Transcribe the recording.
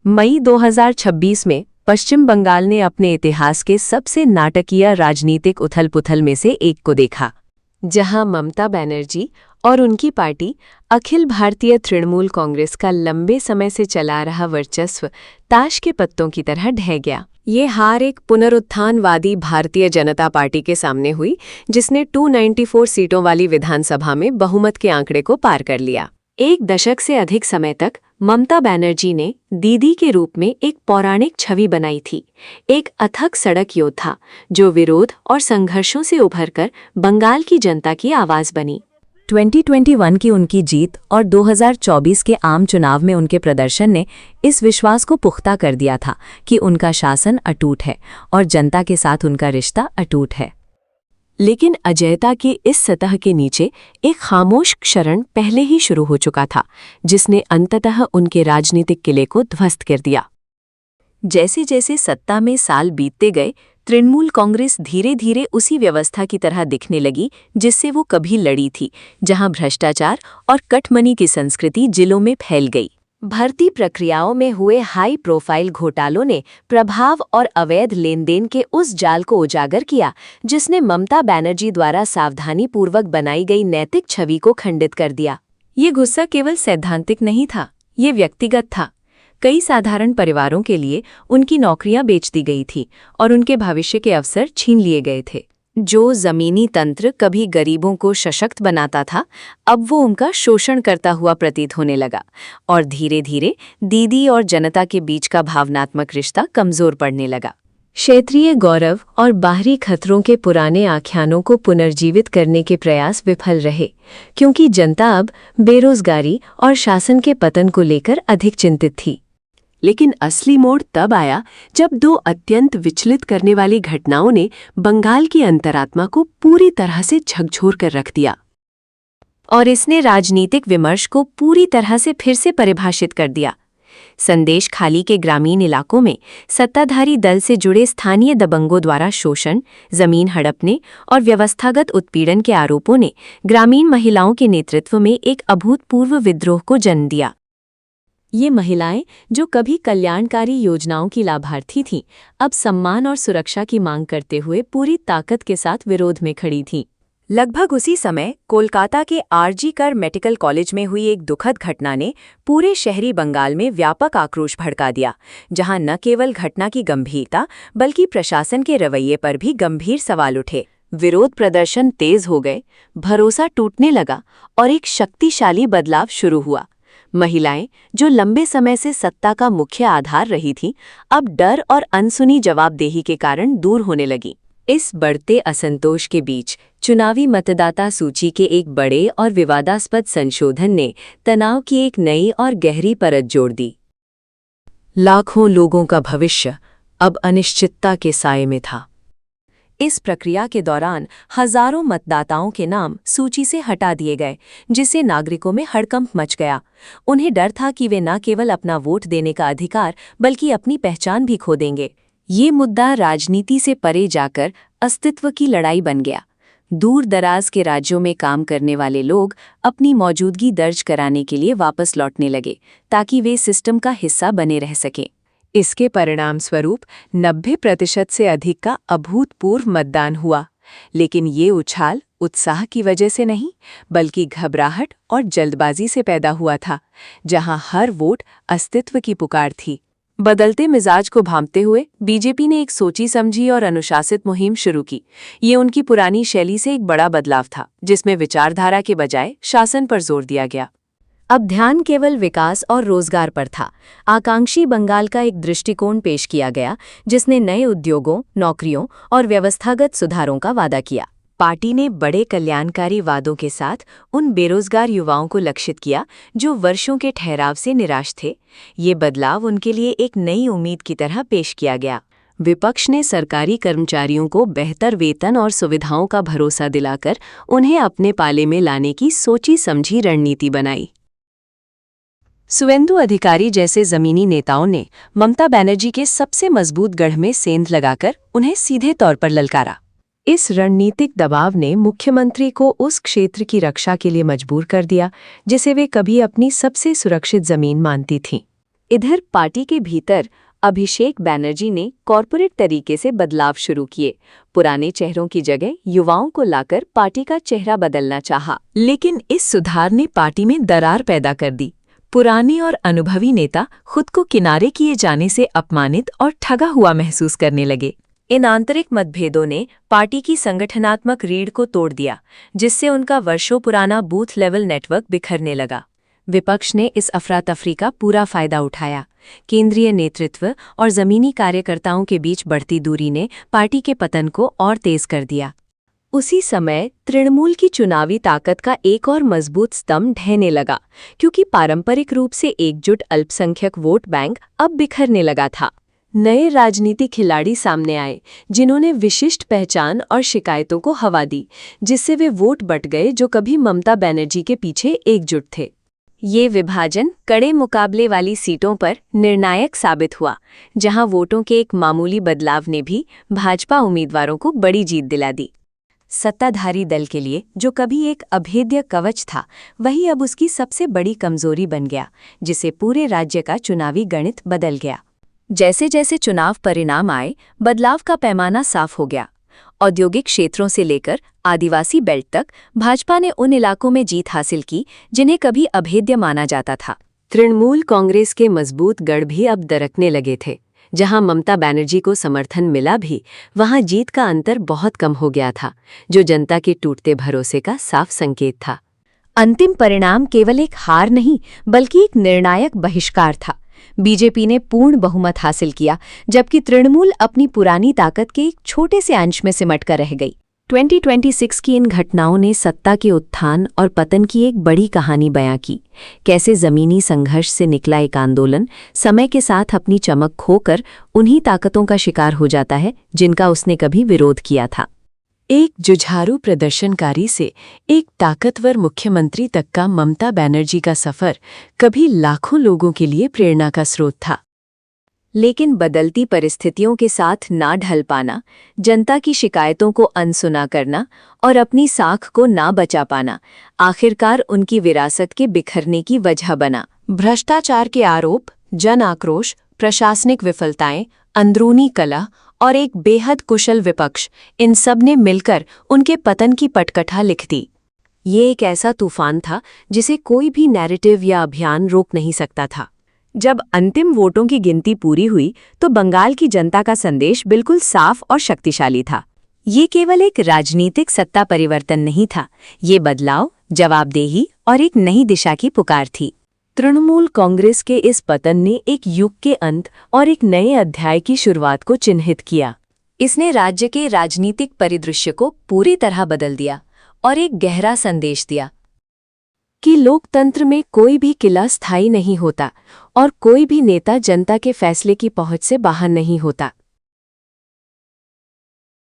मई 2026 में पश्चिम बंगाल ने अपने इतिहास के सबसे नाटकीय राजनीतिक उथल-पुथल में से एक को देखा, जहां ममता बनर्जी और उनकी पार्टी अखिल भारतीय तृणमूल कांग्रेस का लंबे समय से चला रहा वर्चस्व ताश के पत्तों की तरह ढह गया। ये हार एक पुनरुत्थानवादी भारतीय जनता पार्टी के सामने हुई, जिसने 294 सीटों वाली विधानसभा में बहुमत के आंकड़े को पार कर लिया। एक दशक से अधिक समय तक ममता बनर्जी ने दीदी के रूप में एक पौराणिक छवि बनाई थी, एक अथक सड़क योद्धा जो विरोध और संघर्षों से उभरकर बंगाल की जनता की आवाज बनी। 2021 की उनकी जीत और 2024 के आम चुनाव में उनके प्रदर्शन ने इस विश्वास को पुख्ता कर दिया था कि उनका शासन अटूट है और जनता के साथ उनका रिश्ता अटूट है। लेकिन अजयता की इस सतह के नीचे एक खामोश क्षरण पहले ही शुरू हो चुका था, जिसने अंततः उनके राजनीतिक किले को ध्वस्त कर दिया। जैसे जैसे सत्ता में साल बीतते गए, तृणमूल कांग्रेस धीरे धीरे उसी व्यवस्था की तरह दिखने लगी जिससे वो कभी लड़ी थी, जहां भ्रष्टाचार और कटमनी की संस्कृति जिलों में फैल गई। भर्ती प्रक्रियाओं में हुए हाई प्रोफाइल घोटालों ने प्रभाव और अवैध लेनदेन के उस जाल को उजागर किया जिसने ममता बनर्जी द्वारा सावधानीपूर्वक बनाई गई नैतिक छवि को खंडित कर दिया। ये गुस्सा केवल सैद्धांतिक नहीं था, ये व्यक्तिगत था। कई साधारण परिवारों के लिए उनकी नौकरियां बेच दी गई थी और उनके भविष्य के अवसर छीन लिए गए थे। जो जमीनी तंत्र कभी गरीबों को सशक्त बनाता था, अब वो उनका शोषण करता हुआ प्रतीत होने लगा और धीरे धीरे दीदी और जनता के बीच का भावनात्मक रिश्ता कमजोर पड़ने लगा। क्षेत्रीय गौरव और बाहरी खतरों के पुराने आख्यानों को पुनर्जीवित करने के प्रयास विफल रहे, क्योंकि जनता अब बेरोजगारी और शासन के पतन को लेकर अधिक चिंतित थी। लेकिन असली मोड़ तब आया जब दो अत्यंत विचलित करने वाली घटनाओं ने बंगाल की अंतरात्मा को पूरी तरह से झकझोर कर रख दिया और इसने राजनीतिक विमर्श को पूरी तरह से फिर से परिभाषित कर दिया। संदेश खाली के ग्रामीण इलाकों में सत्ताधारी दल से जुड़े स्थानीय दबंगों द्वारा शोषण, जमीन हड़पने और व्यवस्थागत उत्पीड़न के आरोपों ने ग्रामीण महिलाओं के नेतृत्व में एक अभूतपूर्व विद्रोह को जन्म दिया। ये महिलाएं, जो कभी कल्याणकारी योजनाओं की लाभार्थी थीं, अब सम्मान और सुरक्षा की मांग करते हुए पूरी ताकत के साथ विरोध में खड़ी थीं। लगभग उसी समय कोलकाता के आरजी कर मेडिकल कॉलेज में हुई एक दुखद घटना ने पूरे शहरी बंगाल में व्यापक आक्रोश भड़का दिया, जहां न केवल घटना की गंभीरता बल्कि प्रशासन के रवैये पर भी गंभीर सवाल उठे। विरोध प्रदर्शन तेज हो गए, भरोसा टूटने लगा और एक शक्तिशाली बदलाव शुरू हुआ। महिलाएं, जो लंबे समय से सत्ता का मुख्य आधार रही थीं, अब डर और अनसुनी जवाबदेही के कारण दूर होने लगीं। इस बढ़ते असंतोष के बीच चुनावी मतदाता सूची के एक बड़े और विवादास्पद संशोधन ने तनाव की एक नई और गहरी परत जोड़ दी। लाखों लोगों का भविष्य अब अनिश्चितता के साए में था। इस प्रक्रिया के दौरान हजारों मतदाताओं के नाम सूची से हटा दिए गए, जिससे नागरिकों में हड़कंप मच गया। उन्हें डर था कि वे न केवल अपना वोट देने का अधिकार बल्कि अपनी पहचान भी खो देंगे। ये मुद्दा राजनीति से परे जाकर अस्तित्व की लड़ाई बन गया। दूर दराज के राज्यों में काम करने वाले लोग अपनी मौजूदगी दर्ज कराने के लिए वापस लौटने लगे, ताकि वे सिस्टम का हिस्सा बने रह सकें। इसके परिणाम स्वरूप 90% से अधिक का अभूतपूर्व मतदान हुआ। लेकिन ये उछाल उत्साह की वजह से नहीं, बल्कि घबराहट और जल्दबाजी से पैदा हुआ था, जहां हर वोट अस्तित्व की पुकार थी। बदलते मिजाज को भांपते हुए बीजेपी ने एक सोची समझी और अनुशासित मुहिम शुरू की। ये उनकी पुरानी शैली से एक बड़ा बदलाव था, जिसमें विचारधारा के बजाय शासन पर जोर दिया गया। अब ध्यान केवल विकास और रोजगार पर था। आकांक्षी बंगाल का एक दृष्टिकोण पेश किया गया, जिसने नए उद्योगों, नौकरियों और व्यवस्थागत सुधारों का वादा किया। पार्टी ने बड़े कल्याणकारी वादों के साथ उन बेरोजगार युवाओं को लक्षित किया जो वर्षों के ठहराव से निराश थे। ये बदलाव उनके लिए एक नई उम्मीद की तरह पेश किया गया। विपक्ष ने सरकारी कर्मचारियों को बेहतर वेतन और सुविधाओं का भरोसा दिलाकर उन्हें अपने पाले में लाने की सोची समझी रणनीति बनाई। सुवेंदु अधिकारी जैसे जमीनी नेताओं ने ममता बनर्जी के सबसे मजबूत गढ़ में सेंध लगाकर उन्हें सीधे तौर पर ललकारा। इस रणनीतिक दबाव ने मुख्यमंत्री को उस क्षेत्र की रक्षा के लिए मजबूर कर दिया जिसे वे कभी अपनी सबसे सुरक्षित जमीन मानती थीं। इधर पार्टी के भीतर अभिषेक बैनर्जी ने कॉरपोरेट तरीके से बदलाव शुरू किए। पुराने चेहरों की जगह युवाओं को लाकर पार्टी का चेहरा बदलना चाहा, लेकिन इस सुधार ने पार्टी में दरार पैदा कर दी। पुराने और अनुभवी नेता खुद को किनारे किए जाने से अपमानित और ठगा हुआ महसूस करने लगे। इन आंतरिक मतभेदों ने पार्टी की संगठनात्मक रीढ़ को तोड़ दिया, जिससे उनका वर्षों पुराना बूथ लेवल नेटवर्क बिखरने लगा। विपक्ष ने इस अफरा तफरी का पूरा फायदा उठाया। केंद्रीय नेतृत्व और जमीनी कार्यकर्ताओं के बीच बढ़ती दूरी ने पार्टी के पतन को और तेज कर दिया। उसी समय तृणमूल की चुनावी ताकत का एक और मजबूत स्तंभ ढहने लगा, क्योंकि पारंपरिक रूप से एकजुट अल्पसंख्यक वोट बैंक अब बिखरने लगा था। नए राजनीतिक खिलाड़ी सामने आए, जिन्होंने विशिष्ट पहचान और शिकायतों को हवा दी, जिससे वे वोट बट गए जो कभी ममता बनर्जी के पीछे एकजुट थे। ये विभाजन कड़े मुकाबले वाली सीटों पर निर्णायक साबित हुआ, जहां वोटों के एक मामूली बदलाव ने भी भाजपा उम्मीदवारों को बड़ी जीत दिला दी। सत्ताधारी दल के लिए जो कभी एक अभेद्य कवच था, वही अब उसकी सबसे बड़ी कमजोरी बन गया, जिसे पूरे राज्य का चुनावी गणित बदल गया। जैसे जैसे चुनाव परिणाम आए, बदलाव का पैमाना साफ हो गया। औद्योगिक क्षेत्रों से लेकर आदिवासी बेल्ट तक भाजपा ने उन इलाकों में जीत हासिल की जिन्हें कभी अभेद्य माना जाता था। तृणमूल कांग्रेस के मजबूत गढ़ भी अब दरकने लगे थे। जहां ममता बनर्जी को समर्थन मिला भी, वहां जीत का अंतर बहुत कम हो गया था, जो जनता के टूटते भरोसे का साफ संकेत था। अंतिम परिणाम केवल एक हार नहीं, बल्कि एक निर्णायक बहिष्कार था। बीजेपी ने पूर्ण बहुमत हासिल किया, जबकि तृणमूल अपनी पुरानी ताकत के एक छोटे से अंश में सिमट कर रह गई। 2026 की इन घटनाओं ने सत्ता के उत्थान और पतन की एक बड़ी कहानी बयां की। कैसे जमीनी संघर्ष से निकला एक आंदोलन समय के साथ अपनी चमक खोकर उन्हीं ताकतों का शिकार हो जाता है जिनका उसने कभी विरोध किया था। एक जुझारू प्रदर्शनकारी से एक ताकतवर मुख्यमंत्री तक का ममता बनर्जी का सफर कभी लाखों लोगों के लिए प्रेरणा का स्रोत था। लेकिन बदलती परिस्थितियों के साथ ना ढल पाना, जनता की शिकायतों को अनसुना करना और अपनी साख को ना बचा पाना, आखिरकार उनकी विरासत के बिखरने की वजह बना। भ्रष्टाचार के आरोप, जन आक्रोश, प्रशासनिक विफलताएं, अंदरूनी कलह और एक बेहद कुशल विपक्ष, इन सब ने मिलकर उनके पतन की पटकथा लिख दी। ये एक ऐसा तूफान था जिसे कोई भी नैरेटिव या अभियान रोक नहीं सकता था। जब अंतिम वोटों की गिनती पूरी हुई, तो बंगाल की जनता का संदेश बिल्कुल साफ और शक्तिशाली था। ये केवल एक राजनीतिक सत्ता परिवर्तन नहीं था, ये बदलाव, जवाबदेही और एक नई दिशा की पुकार थी। तृणमूल कांग्रेस के इस पतन ने एक युग के अंत और एक नए अध्याय की शुरुआत को चिन्हित किया। इसने राज्य के राजनीतिक परिदृश्य को पूरी तरह बदल दिया और एक गहरा संदेश दिया कि लोकतंत्र में कोई भी किला स्थायी नहीं होता और कोई भी नेता जनता के फैसले की पहुंच से बाहर नहीं होता।